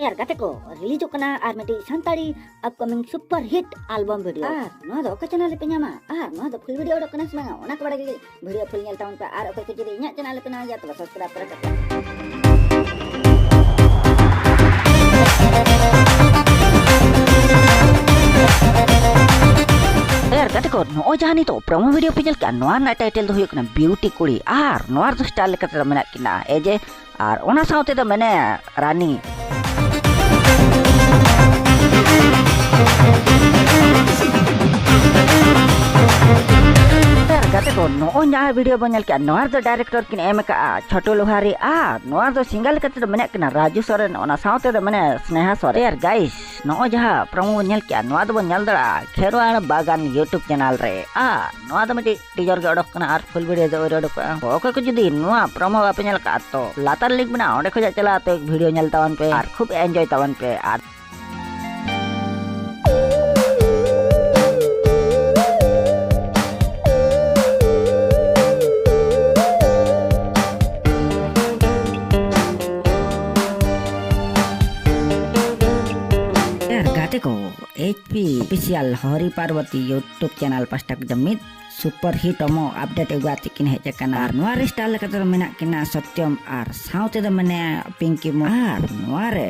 यार गाते को रिलीज कना आर मिटी Santali upcoming super hit album video आर नो दो का चैनल पे ᱧᱟᱢᱟ आर नो दो फुल वीडियो कना समा ओना को बड़ा वीडियो फुल ᱧᱮᱞ ताउन पे आर ओके को जदी इᱧᱟᱜ चैनल पे ना या तो सब्सक्राइब कर सकते यार गाते को नो जानी तो प्रोमो वीडियो पे चल के नोआ ना टाइटल दो हुयो कना ब्यूटी कुड़ी आर नोआ दो स्टाइल लेकते मेना किना एजे आर ओना साउते दो मैंने रानी गाते को नो जहाँ वीडियो बन के नोआर दो डायरेक्टर किन एम का छोटो लोहारी नोआर दो सिंगल कते दो मेने किना राजू सोरेन ओना साउते दो मैंने स्नेहा सोरेन यार गाइस नो जहाँ प्रोमो बन के नोआ दो बन दड़ा खेरवाड़ बागान यूट्यूब चैनल रे नोआ दो मिटी टीजर के ओडक कना आर फुल वीडियो दो ओडक ओके को जदी नोआ प्रोमो बापे नेल का तो लातार लिंक बना ओडे खजा चला तो एक वीडियो नेल तावन पे आर खूब एंजॉय तावन पे आर को HP official Hari Parvati YouTube channel पास्टक जमित सुपर हिट ओमो अपडेट एगुआती किन हेज कना आर नोआ रे स्टाइल कते मेना किना सत्यम आर साउते द मने पिंकी मो आर नोआ रे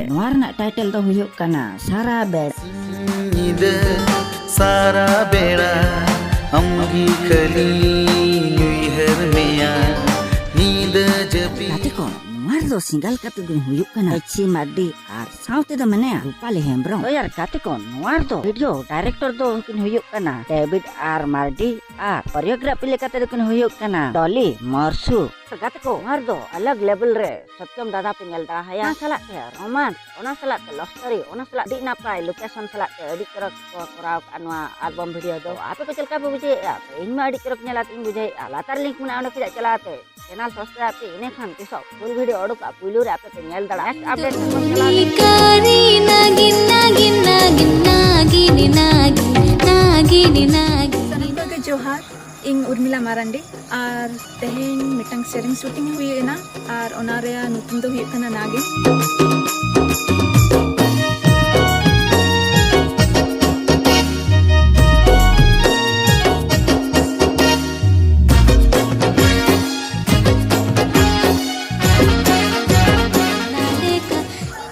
टाइटल दो हुयो कना सारा बेड़ा अमगी खली नुइहर मेया नींद जपी को नोआ दो सिंगल कते दिन हुयो कना अच्छी माडी आर साउते द मने रूपाली हेम्ब्रम तो यार काते को नोआ दो वीडियो डायरेक्टर दो किन हुयो कना डेविड आर मार्डी आर कोरियोग्राफी लेकाते दो किन हुयो कना डॉली मर्सू गाते को नोआ दो अलग लेवल रे सत्यम दादा पे नेल दा हया सला के रोमांस ओना सला के लव स्टोरी ओना सला डी नापाय लोकेशन सला के एडिट करक कोराव अनवा एल्बम वीडियो दो आपे को चलका पे बुझे इन मा एडिट करक नेला तीन बुझे लातार लिंक में ओना के चलाते चैनल सब्सक्राइब पे इने खान के सब फुल वीडियो ओडक पुलू रे आपे पे नेल दा नेक्स्ट अपडेट में चला कारी नागिन नागिन नागिन नागिन नागिन नागिन के जोहार इन उर्मिला मारांडी आर तेहेन मिटंग सेरिंग शूटिंग हुई ना आर ओना रे नुतुम दो हुई कना नागिन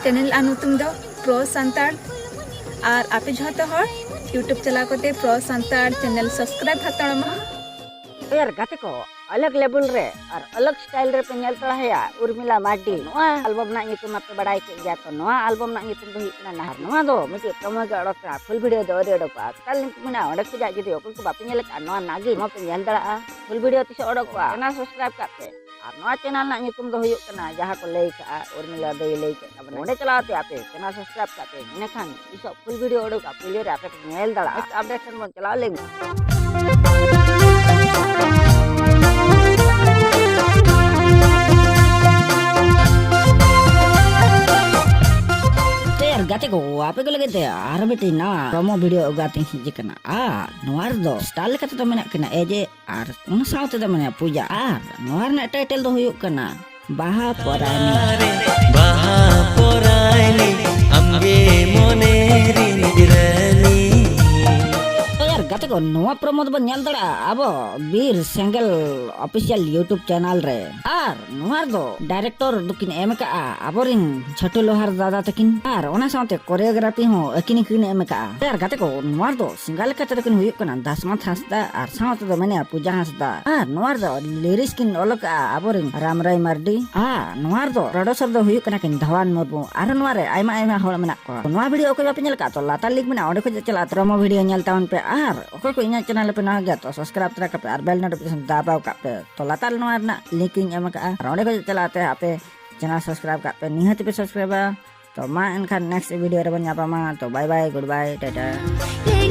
चैनल अनुतुम दो प्रो संताड़ आर आपे जहाते हर यूट्यूब चला कोते प्रो संताड़ चैनल सब्सक्राइब हतड़मा यार गाते को अलग लेवल रे और अलग स्टाइल रे पे नेल तड़ा है उर्मिला मार्डी नोआ एल्बम ना nyutum आपे बड़ाई के गया तो नोआ एल्बम ना nyutum दो हिकना नहर नोआ दो मिटे प्रोमो के ओडक फुल वीडियो दो ओडक ताल लिंक में ओडक के जदी ओको को बापे नेल का नोआ नागी नो पे नेल तड़ा फुल वीडियो तिस ओडक चैनल सब्सक्राइब काते और नोआ चैनल ना nyutum दो हुयो कना जहां को लई का उर्मिला दे लई के अब ओडे चलाते आपे चैनल सब्सक्राइब काते इने खान इस फुल वीडियो ओडक पुलियो रे आपे नेल तड़ा अपडेट में चला लेंगे गाते को आपे को लगे थे आर बेटी ना प्रोमो वीडियो गाते ही कना नोआर दो स्टाइल कते तो मेना कना एजे आर उन साउते तो मेना पूजा आर नोआर ना टाइटल दो हुयो कना बाहा पोरानी अमगे मोने रिंजरानी गाते को नोआ प्रोमो बन नेल दड़ा अब वीर सेंगल ऑफिशियल यूट्यूब चैनल रे आर नोआर दो डायरेक्टर दुकिन एम का अबोरिन छोटो लोहार दादा तकिन आर ओना साथे कोरियोग्राफी हो अकिन किन एम का यार गाते को नोआर दो सिंगल कते तकिन हुयो कना दासमत हंसदा आर साथे दो मैंने पूजा हंसदा आर नोआर दो लिरिक्स किन ओलक अबोरिन रामराय मार्डी नोआर दो प्रोड्यूसर दो हुयो कना किन धवान मुर्मू आर नोआर रे आयमा आयमा होड़ मेना को नोआ वीडियो को बापे नेल का तो लातार लिंक में ओडे को चला प्रोमो वीडियो नेल ताउन पे ओके को इना चैनल पे ना गया तो सब्सक्राइब तरा पे और बेल नोटिफिकेशन दबाओ का पे तो लातार नोआ ना लिंक एम का रोडे को चलाते आपे चैनल सब्सक्राइब का पे निहत पे सब्सक्राइब तो मा एनखान नेक्स्ट वीडियो रे बन तो bye bye good bye Tata.